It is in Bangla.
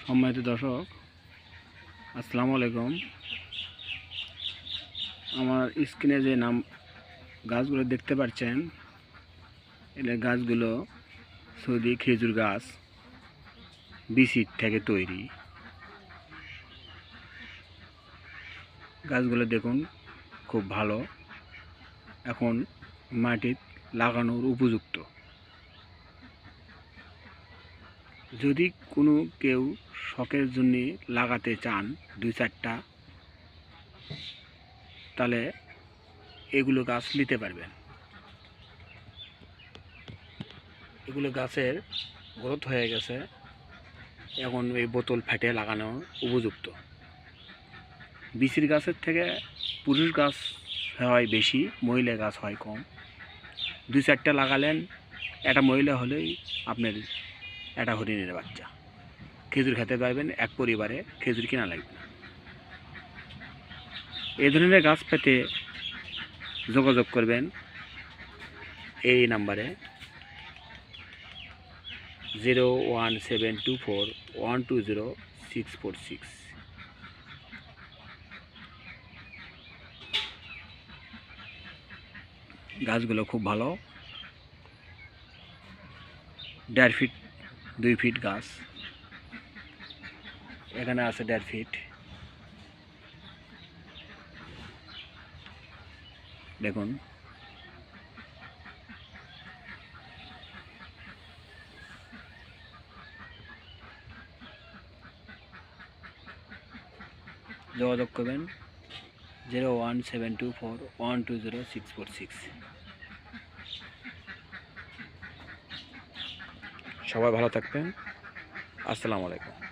সম্মানিত দর্শক, আসসালামু আলাইকুম। আমার স্ক্রিনে যে গাছগুলো দেখতে পাচ্ছেন, এটা গাছগুলো সৌদি খেজুর গাছ বিচির থেকে তৈরি। গাছগুলো দেখুন, খুব ভালো, এখন মাটির লাগানোর উপযুক্ত। যদি কোনো কেউ শখের জন্য লাগাতে চান 2-4টা, তাহলে এগুলো গাছ নিতে পারবেন। এগুলো গাছের গ্রোথ হয়ে গেছে, এখন এই বোতল ফেটে লাগানো উপযুক্ত। বিচির গাছের থেকে পুরুষ গাছ হয় বেশি, মহিলা গাছ হয় কম। 2-4টা লাগালেন, একটা মহিলা হলেই আপনার একটা হরিণের বাচ্চা। খেজুর খেতে পারবেন, এক পরিবারে খেজুর কিনা লাগবে না। এই ধরনের গাছ পেতে যোগাযোগ করবেন এই নাম্বারে 01724120646। গাছগুলো খুব ভালো, 1.5 ফিট 2 ফিট গাছ, এখানে আছে 1.5 ফিট। দেখুন, যোগাযোগ করবেন 01724120646। সবাই ভালো থাকবেন। আসসালামু আলাইকুম।